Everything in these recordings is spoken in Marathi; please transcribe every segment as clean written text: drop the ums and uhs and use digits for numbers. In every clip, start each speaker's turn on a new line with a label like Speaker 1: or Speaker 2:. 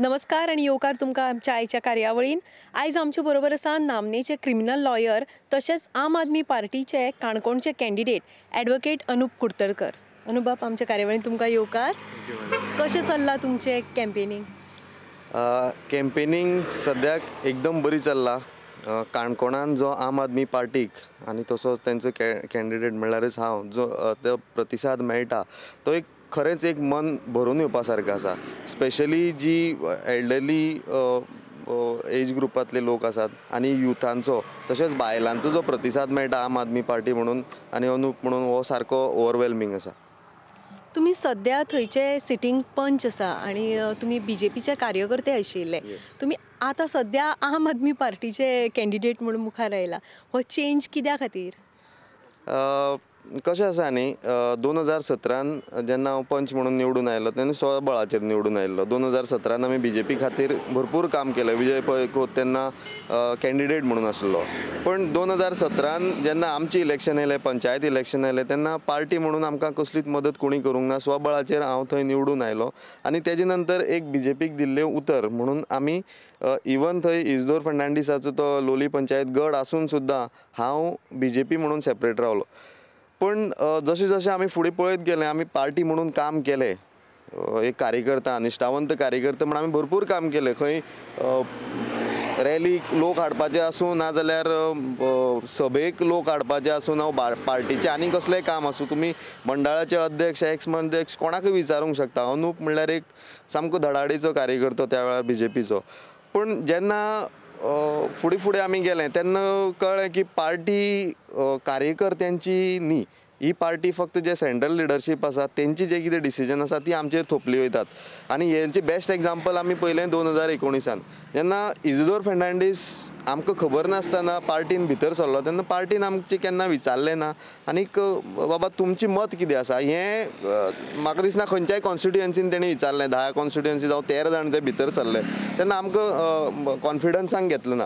Speaker 1: नमस्कार आणि येवकार तुमकां आमच्या आयच्या कार्यावळीन. आयज आमचे बरोबर आसा नामनेचे क्रिमिनल लॉयर तशेंच आम आदमी पार्टीचे काणकोणचे कॅन्डिडेट ॲडव्होकेट अनूप कुडतरकर. अनूप बाब, आमच्या कार्यावळीन तुमकां येवकार. कशें चल्लां तुमचें कॅम्पेनींग?
Speaker 2: कॅम्पेनींग सद्याक एकदम बरी चल्ला. काणकोणान जो आम आदमी पार्टीक आनी तसोच तेंचो कॅन्डिडेट म्हणल्यारच हांव जो तो प्रतिसाद मेळटा तो खरेंच एक मन भरून येवपा सारकें आसा. स्पेशली जी एल्डरली एज ग्रुपांतले लोक आसात आनी युथांचो तशेंच बायलांचो जो प्रतिसाद मेळटा आम आदमी पार्टी म्हणून आनी अनूप म्हणून हो सारको ओवरवेलमींग आसा.
Speaker 1: तुमी सद्या थंयचे सिटींग पंच आसा आणि तुमी बीजेपीचे कार्यकर्ते आशिल्ले. तुमी आतां सद्या आम आदमी पार्टीचे कॅन्डिडेट म्हणून मुखार आयला. हो चेंज कित्या खातीर?
Speaker 2: कशें आसा न्ही, 2017 जेन्ना हांव पंच म्हणून निवडून आयलो तेन्ना स्वबळाचेर निवडून आयिल्लो. 2017 आमी बीजेपी खातीर भरपूर काम केलें. विजय पै खोत तेन्ना कॅन्डिडेट म्हणून आशिल्लो. पण 2017 जेन्ना आमची इलेक्शन आयलें, पंचायत इलेक्शन आयलें, तेन्ना पार्टी म्हणून आमकां कसलीच मदत कोणी करूंक ना. स्वबळाचेर हांव थंय निवडून आयलो आनी तेजे नंतर एक बीजेपीक दिल्लें उतर म्हणून आमी इवन थंय इजदोर फर्नांडीसाचो तो लोली पंचायत गड आसून सुद्दां हांव बीजेपी म्हणून सेपरेट रावलो. पण जशें जशें आमी फुडें पळयत गेले, आमी पार्टी म्हणून काम केलें. एक कार्यकर्ता, निश्ठावंत कार्यकर्ता म्हणून आमी भरपूर काम केलें. खंय रॅलीक लोक हाडपाचे आसूं नाजाल्यार सभेक लोक हाडपाचे आसूं ना पार्टीचें आनी कसलेंय काम आसूं, तुमी मंडळाचे अध्यक्ष एक्स अध्यक्ष कोणाकय विचारूंक शकता. अनूप म्हणल्यार एक सामको धडाडीचो कार्यकर्तो त्या वेळार बीजेपीचो. पण जेन्ना फुडें फुडें आमी गेले तेन्ना कळ्ळें की पार्टी कार्यकर्त्यांची न्ही, ही पार्टी फक्त जे सेंट्रल लिडरशीप आसा तेंची जे कितें डिसिजन आसा ती आमचेर थोपली वयतात. आनी हेंचे बेस्ट एग्जाम्पल आमी पयलें 2019 जेन्ना इजिदोर फर्नांडीस आमकां खबर नासतना पार्टीन भितर सरलो तेन्ना पार्टीन आमचें केन्ना विचारलें ना. आनीक बाबा तुमचें मत कितें आसा हें म्हाका दिसना खंयच्याय कॉन्स्टिट्युएन्सीन तेणी विचारलें. 10 कॉन्स्टिट्युएन्सी जावं 13 जाण ते भितर सरले तेन्ना आमकां कॉन्फिडन्सान घेतलो ना.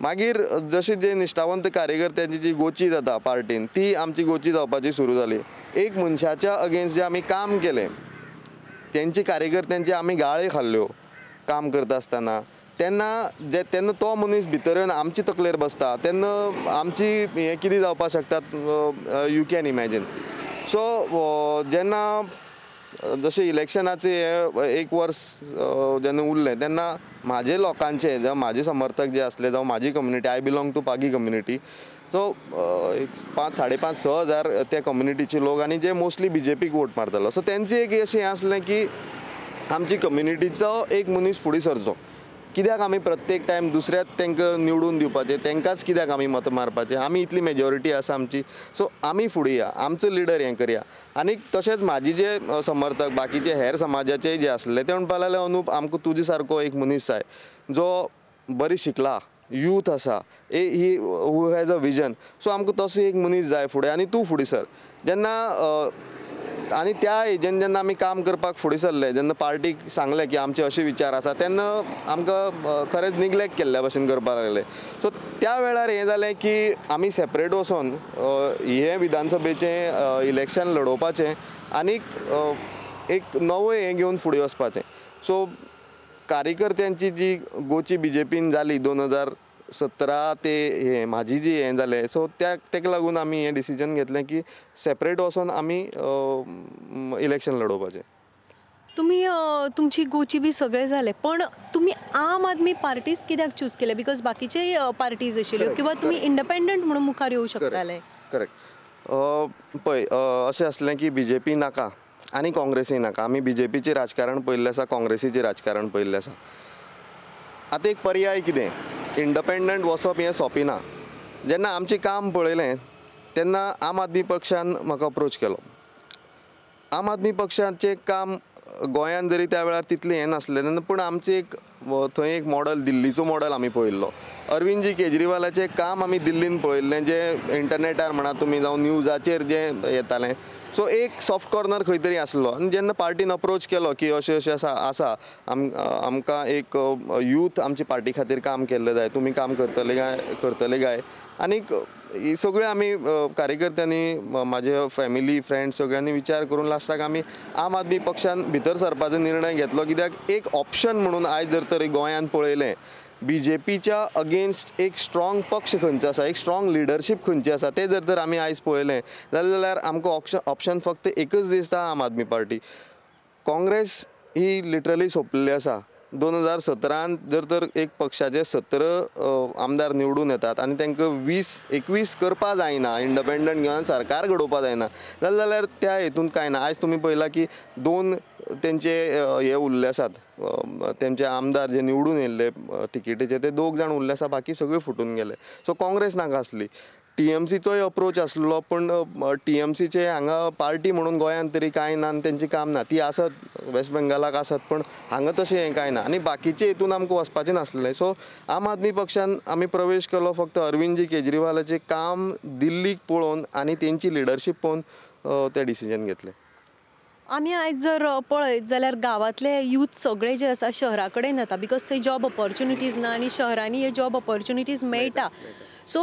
Speaker 2: मागीर जशी जे निश्ठावंत कार्यकर्त्यांची जी गोची जाता पार्टीन ती आमची गोची जावपाची सुरू जाली. एक मनशाच्या अगेन्स्ट जे आमी काम केलें तेंची कार्यकर्त्यांची आमी गाळी खाल्ल्यो काम करता आसतना, तेन्ना तो मनीस भितर येवन आमची तकलेर बसता तेन्ना आमची हें कितें जावपाक शकता यू कॅन इमॅजीन. सो जेन्ना जशें इलेक्शनाचे एक वर्स जेन्ना उरलें तेन्ना म्हाजे लोकांचे जावं म्हाजे समर्थक जे आसले जावं म्हाजी community, I belong to Pagi community, so एक 5-5.5-6 हजार त्या कम्युनिटीचे लोक आनी जे मोस्टली बीजेपीक वोट मारतालो. सो तेंचें एक अशें आसलें की आमची कम्युनिटीचो एक मनीस फुडें सरचो. कित्याक आमी प्रत्येक टायम दुसऱ्याच तांकां निवडून दिवपाचें, तांकांच कित्याक आमी मतां मारपाचें, आमी इतली मेजॉरिटी आसा आमची, सो आमी फुडें या, आमचो लिडर हें करया. आनी तशेंच म्हाजी जे समर्थक बाकीचे हेर समाजाचे जे आसले ते म्हणपाक लागले अनूप आमकां तुजे सारको एक मनीस जाय जो बरी शिकला, यूथ आसा, he who has a vision. So आमकां तसो एक मनीस जाय फुडें आनी तूं फुडें सर. जेन्ना आनी त्या हेजेन जेन्ना आमी काम करपाक फुडें सरले, जेन्ना पार्टीक सांगलें की आमचे अशे विचार आसा तेन्ना आमकां खरेंच निग्लेक्ट केल्ल्या भशेन करपाक लागले. सो त्या वेळार हें जालें की आमी सेपरेट वचोन हे विधानसभेचें इलेक्शन लडोवपाचें आनीक एक नवें हें घेवन फुडें वचपाचें. सो कार्यकर्त्यांची जी गोची बीजेपीन जाली 2017 ते हें म्हाजी जी हें जालें, सो तेका लागून आमी हें डिसिजन घेतलें की सेपरेट वचोन आमी इलेक्शन लडोवपाचें.
Speaker 1: तुमी तुमची गोची बी सगळें जालें, पण तुमी आम आदमी पार्टीच कित्याक चूज केले? बिकॉज बाकीचे पार्टीज आशिल्ल्यो किंवा तुमी इंडिपेंडंट म्हणून मुखार येवं शकताले.
Speaker 2: करेक्ट. पळय अशें आसलें की बीजेपी नाका आनी काँग्रेसीय नाका. आमी बीजेपीचें राजकारण पळयल्लें आसा, काँग्रेसीचें राजकारण पळयल्लें आसा. आतां एक पर्याय कितें, इंडिपेंडंट वचप हें सोंपें ना. जेन्ना आमचें काम पळयलें तेन्ना आम आदमी पक्षान म्हाका अप्रोच केलो. आम आदमी पक्षाचें काम गोंयान जरी त्या वेळार तितलें हें नासलें तेन्ना पूण आमचें एक थंय एक मॉडल, दिल्लीचो मॉडल आमी पळयल्लो. अरविंदजी केजरीवालाचें काम आमी दिल्लीन पळयल्लें, जें इंटरनेटार म्हणा तुमी जावं न्यूजाचेर जें येतालें सो एक सॉफ्ट कॉर्नर खंय तरी आसलो आनी जेन्ना पार्टीन अप्रोच केलो की अशें अशें आसा आमकां एक यूथ आमची पार्टी खातीर काम केल्लें जाय, तुमी काम करतले काय आनीक ही सगळें आमी कार्यकर्त्यांनी म्हाजे फॅमिली फ्रेंड्स सगळ्यांनी विचार करून लास्टाक आमी आम आदमी पक्षान भितर सरपाचो निर्णय घेतलो, कित्याक एक ऑप्शन म्हणून आयज जर तर गोंयांत पळयलें बीजेपीच्या अगेन्स्ट एक स्ट्रॉंग पक्ष खंयचो आसा, एक स्ट्रॉंग लिडरशीप खंयची आसा तें जर तर आमी आयज पळयलें जाल्यार आमकां ऑप्शन फक्त एकच दिसता, आम आदमी पार्टी. काँग्रेस ही लिटरली सोंपलेली आसा. 2017 जर तर एक पक्षाचे 17 आमदार निवडून येतात आनी तांकां 20-21 करपा जायना, इंडिपेंडंट घेवन सरकार घडोवपा जायना जाल्यार त्या हेतून कांय ना. आयज तुमी पळयलां की 2 तेंचे हे उरले आसात, तेंचे आमदार जे निवडून येयल्ले तिकेटीचे ते 2 जाण उरले आसा, बाकी सगळे फुटून गेले. सो काँग्रेस नाका आसली. TMCचोय अप्रोच आसलो पूण TMCचे हांगा पार्टी म्हणून गोंयांत तरी कांय ना आनी तेंची काम ना. ती आसत वेस्ट बेंगालाक आसत पूण हांगा तशें हें कांय ना आनी बाकीचे हेतून आमकां वचपाचें नासलें. सो आम आदमी पक्षान आमी प्रवेश केलो फक्त अरविंदजी केजरीवालाचें काम दिल्लीक पळोवन आनी तेंची लिडरशीप पळोवन तें डिसिजन घेतलें.
Speaker 1: आमी आयज जर पळयत जाल्यार गांवांतले यूथ सगळे जे आसा शहरा कडेन येता, बिकॉज थंय जॉब ऑपॉर्च्युनिटीज ना आनी शहरांनी हे जॉब ऑपॉर्च्युनिटीज मेळटा. सो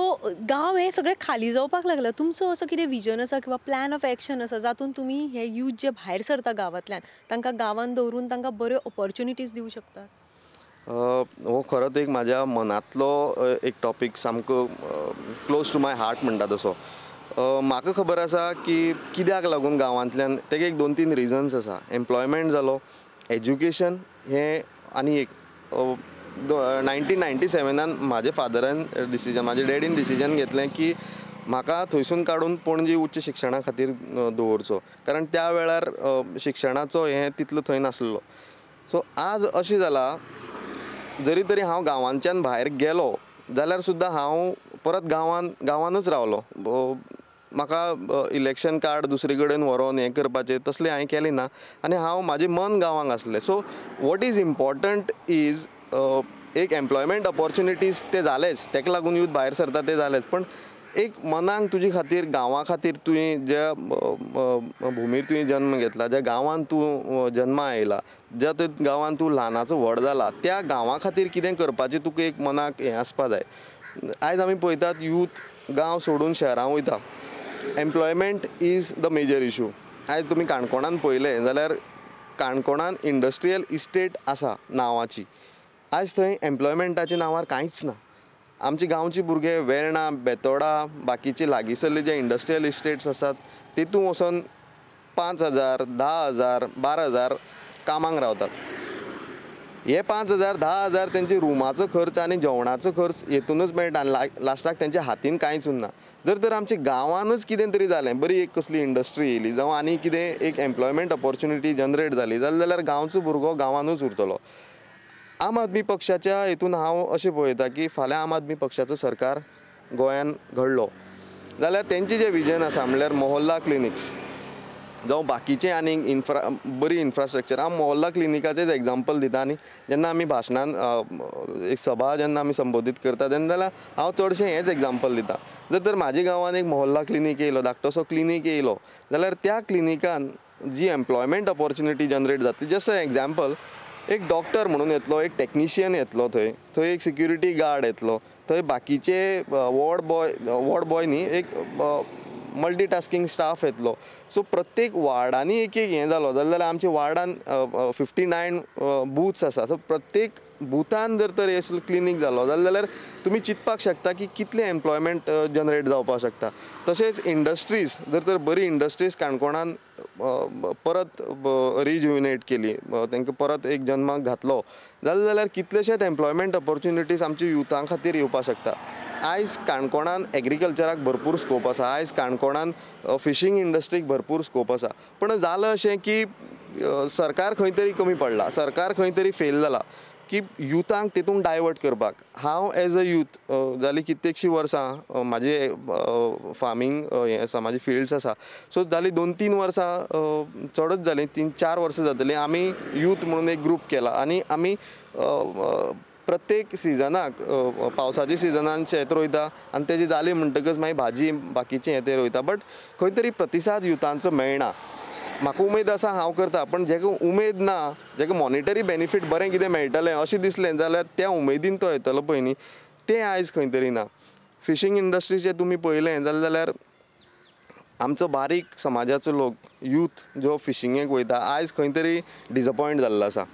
Speaker 1: गांव हे सगळे खाली जावपाक लागला. तुमचो असो कितें विजन आसा किंवा प्लॅन ऑफ एक्शन आसा जातून तुमी हे यूथ जे भायर सरता गांवांतल्यान तांकां गांवांत दवरून तांकां बऱ्यो ऑपॉर्च्युनिटीज दिवंक शकतात?
Speaker 2: हो खरोच एक म्हाज्या मनांतलो एक टॉपीक, सामको क्लोज टू माय हार्ट म्हणटा तसो. म्हाका खबर आसा की कित्याक लागून गांवांतल्यान तेका एक 2-3 रिजन्स आसा. एम्प्लॉयमेंट जालो, एज्युकेशन हें आनी एक 1997 म्हाजे फादरान म्हाजे डॅडीन डिसिजन घेतलें की म्हाका थंयसून काडून पणजी उच्च शिक्षणा खातीर दवरचो, कारण त्या वेळार शिक्षणाचो हें तितलो थंय नासलो. सो आज अशें जालां जरी तरी हांव गांवांच्यान भायर गेलो जाल्यार सुद्दां हांव परत गांवानूच रावलो. म्हाका इलेक्शन कार्ड दुसरे कडेन व्हरोन हें करपाचें तसलें हांवें केलें ना आनी म्हाजें मन गांवांक आसलें. So what is important is एक एम्प्लॉयमेंट ऑपॉर्च्युनिटीज ते जालेच, ताका लागून यूथ भायर सरता ते जालेच, पण एक मनाक तुजे खातीर गांवा खातीर तुवें ज्या भुमीर तुवें जन्म घेतला, ज्या गांवांत तूं जल्मा आयला, ज्या गांवांत तूं ल्हानाचो व्हड जाला, त्या गांवा खातीर कितें करपाचें तुका एक मनाक हें आसपा जाय. आयज आमी पळयतात यूथ गांव सोडून शहरां वयता. Employment is the major issue. आयज तुमी काणकोणान पळयलें जाल्यार काणकोणान इंडस्ट्रियल इस्टेट आसा नांवाची, आयज थंय एम्प्लॉयमेंटाच्या नांवार कांयच ना. आमचे गांवचे भुरगे वेर्णा, बेतोडा, बाकीचे लागींसरले जे इंडस्ट्रियल इस्टेट्स आसात तेतूं वचोन 5,000, 10,000, 12,000 कामांक रावतात. हे 5,000, 10,000 तेंचे रुमाचो खर्च आनी जेवणाचो खर्च हेतूनच मेळटा आनी लास्टाक तेंच्या हातीन कांयच उरना. जर तर आमच्या गांवानच कितें तरी जालें, बरी एक कसली इंडस्ट्री येयली जावं आनी कितें एक एम्प्लॉयमेंट ऑपॉर्च्युनिटी जनरेट जाली जाल्यार गांवचो भुरगो गांवानूच उरतलो. आम आदमी पक्षाच्या हितून हांव अशें पळयता की फाल्यां आम आदमी पक्षाचो सरकार गोंयान घडलो जाल्यार तेंचें जें विजन आसा म्हणल्यार मोहल्ला क्लिनिक्स जावं बाकीचें आनी बरी इन्फ्रास्ट्रक्चर. हांव मोहल्ला क्लिनिकाचेंच एग्जाम्पल दिता आनी जेन्ना आमी भाशणान एक सभा जेन्ना आमी संबोधीत करता तेन्ना जाल्यार हांव चडशें हेंच एग्जाम्पल दिता. जर तर म्हाज्या गांवान एक मोहल्ला क्लिनीक येयलो, धाकटोसो क्लिनीक येयलो जाल्यार त्या क्लिनिकान जी एम्प्लॉयमेंट ऑपॉर्च्युनिटी जनरेट जातली. जस्ट एग्जाम्पल, एक डॉक्टर म्हणून येतलो, एक टेक्निशियन येतलो, थंय एक सिक्युरिटी गार्ड येतलो, थंय बाकीचे वॉर्ड बॉय न्ही, एक मल्टीटास्किंग स्टाफ येतलो. सो प्रत्येक वार्डांनी एक हें जालो जाल्यार आमच्या वार्डान 59 बुथ्स आसा. सो प्रत्येक बुथान जर तर हे क्लिनीक जालो जाल्यार तुमी चिंतपाक शकता की कितलें एम्प्लॉयमेंट जनरेट जावपाक शकता. तशेंच इंडस्ट्रीज जर तर बरी इंडस्ट्रीज काणकोणान परत रिज्युविनेट केली, तांकां परत एक जन्माक घातलो जाल्यार कितलेशेच एम्प्लॉयमेंट ऑपॉर्च्युनिटीज आमच्या युथां खातीर येवपाक शकता. आयज काणकोणान एग्रीकल्चराक भरपूर स्कोप आसा, आयज काणकोणान फिशींग इंडस्ट्रीक भरपूर स्कोप आसा. पण जालें अशें की सरकार खंय तरी कमी पडला, सरकार खंय तरी फेल जाला की युथांक तितून डायवर्ट करपाक. हांव एज अ यूथ जालीं कित्येकशीं वर्सां म्हाजे फार्मींग हें आसा, म्हाजी फिल्ड्स आसा. सो जालीं 2-3 वर्सां चडच जालीं, 3-4 वर्सां जातलीं आमी यूथ म्हणून एक ग्रूप केला आनी आमी प्रत्येक सिजनाक पावसाच्या सिजनान शेत रोयता आनी तेजी जाली म्हणटकच मागीर भाजी बाकीचें हें ते रोयता. बट खंय तरी प्रतिसाद युथांचो मेळना. म्हाका उमेद आसा हांव करता, पण जेका उमेद ना, जेका मॉनिटरी बेनिफीट बरें कितें मेळटलें अशें दिसलें जाल्यार त्या उमेदीन तो येतलो पळय न्ही, तें आयज खंय तरी ना. फिशींग इंडस्ट्रीचें तुमी पळयलें जाल्यार आमचो बारीक समाजाचो लोक यूथ जो फिशिंगेक वयता आयज खंय तरी डिसअपॉयंट जाल्लो आसा.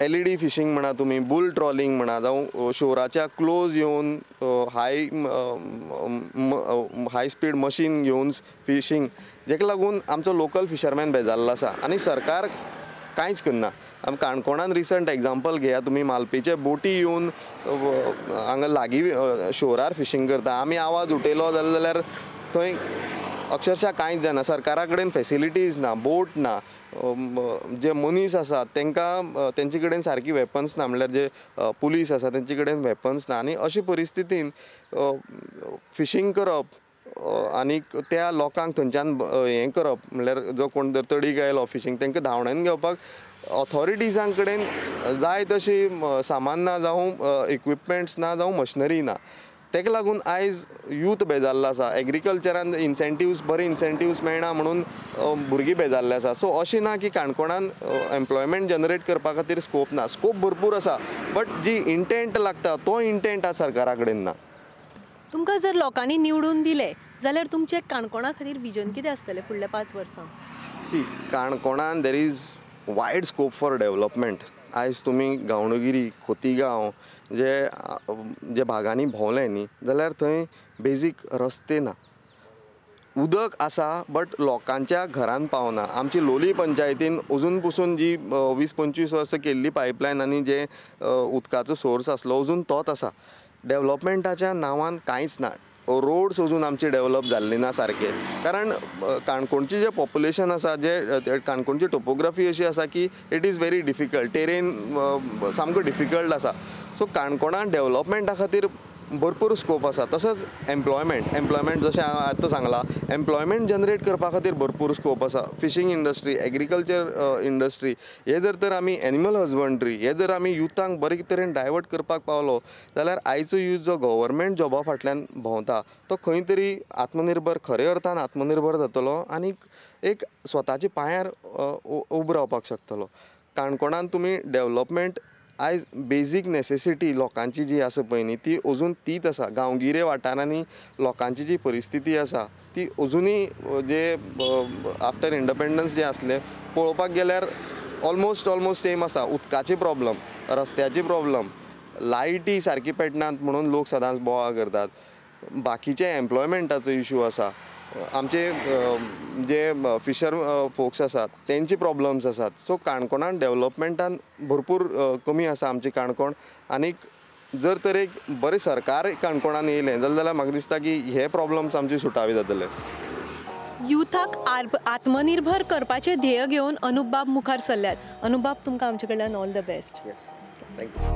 Speaker 2: LED फिशींग म्हणा तुमी, बुल ट्रॉलिंग म्हणा, जावं शोराच्या क्लोज येवन हाय स्पीड मशीन घेवन फिशींग, जेका लागून आमचो लोकल फिशरमॅन बेजारलो आसा आनी सरकार कांयच करना. काणकोणान रिसंट एग्जाम्पल घेया तुमी, मालपेचे बोटी येवन हांगा लागीं शोरार फिशींग करता. आमी आवाज उठयलो जाल्यार थंय अक्षरशः कांयच जायना. सरकारा कडेन फेसिलिटीज ना, बोट ना, जे मनीस आसात तांकां तेंचे कडेन सारकी वेपन्स ना, म्हणल्यार जे पुलीस आसा तेंचे कडेन वेपन्स ना. आनी अशे परिस्थितीन फिशींग करप आनीक त्या लोकांक थंयच्यान हें करप, म्हणल्यार जो कोण जर तडीक आयलो फिशींग तांकां धांवड्यान घेवपाक ऑथॉरिटीजां कडेन जाय तशी सामान ना, जावं इक्विपमेंट्स ना, जावं मशिनरी ना. ताका लागून आयज यूथ बेजारलो आसा. एग्रीकल्चरान इन्सेंटिव्स बरे इन्सेंटिव्स मेळना म्हणून भुरगीं बेजारले आसा. सो अशें ना की काणकोणान एम्प्लॉयमेंट जनरेट करपा खातीर स्कोप ना. स्कोप भरपूर आसा, बट जी इंटेंट लागता तो इंटेंट आज सरकारा कडेन ना.
Speaker 1: तुमकां जर लोकांनी निवडून दिले जाल्यार तुमचें काणकोणा खातीर विजन कितें आसतलें फुडल्या 5 वर्सां?
Speaker 2: सी, काणकोणान there is wide scope for development. आयज तुमी गांवडोंगरी, खोतीगांव जे भागांनी भोंवले न्ही जाल्यार थंय बेजीक रस्ते ना. उदक आसा बट लोकांच्या घरान पावना. आमची लोली पंचायतीन अजून पसून जी 20-25 वर्सां केल्ली पायपलायन आनी जे उदकाचो सोर्स आसलो अजून तोच आसा. डेवलपमेंटाच्या नांवान कांयच ना. रोड्स अजून आमचे डेवलप जाल्ले ना सारके. कारण काणकोणचें जें पॉप्युलेशन आसा, जे काणकोणची टोपोग्राफी अशी आसा की it is very difficult. Terrain सामको डिफिकल्ट आसा. सो काणकोणान डेवलपमेंटा खातीर भरपूर स्कोप आसा. तसोच एम्प्लॉयमेंट जशें हांवें आतां सांगलां, एम्प्लॉयमेंट जनरेट करपा खातीर भरपूर स्कोप आसा. फिशींग इंडस्ट्री, एग्रीकल्चर इंडस्ट्री, हे जर तर आमी एनिमल हजबंड्री हे जर आमी युथांक बरे तरेन डायवर्ट करपाक पावलो जाल्यार आयचो यूथ जो गव्हर्मेंट जॉबा फाटल्यान भोंवता तो खंय तरी आत्मनिर्भर, खऱ्या अर्थान आत्मनिर्भर जातलो आनी एक स्वताच्या पांयार उबो रावपाक शकतलो. काणकोणान तुमी डेवलपमेंट आयज बेजीक नेसेसिटी लोकांची जी आसा पळय न्ही ती अजून तीच आसा. गांवगिरे वाठारांनी लोकांची जी परिस्थिती आसा ती अजुनूय जे आफ्टर इंडिपेंडन्स जे आसले पळोवपाक गेल्यार ऑलमोस्ट सेम आसा. उदकाचे प्रॉब्लम, रस्त्याचे प्रॉब्लम, लायटी सारकी पेटनात म्हणून लोक सदांच बोवाळ करतात. बाकीचे एम्प्लॉयमेंटाचो इशू आसा. आमचे जे फिशर फोक्स आसात तेंची प्रॉब्लम्स आसात. सो काणकोणान डेवलपमेंटान भरपूर कमी आसा आमची काणकोण. आनीक जर तर एक बरें सरकार काणकोणान येयलें जाल्यार म्हाका दिसता की हे प्रॉब्लम्स आमचे सुटावे जातले.
Speaker 1: युथाक आत्मनिर्भर करपाचें ध्येय घेवन अनुप बाब मुखार सरल्यात. अनुप बाब, तुमकां आमचे कडल्यान all the best.
Speaker 2: Yes, thank you.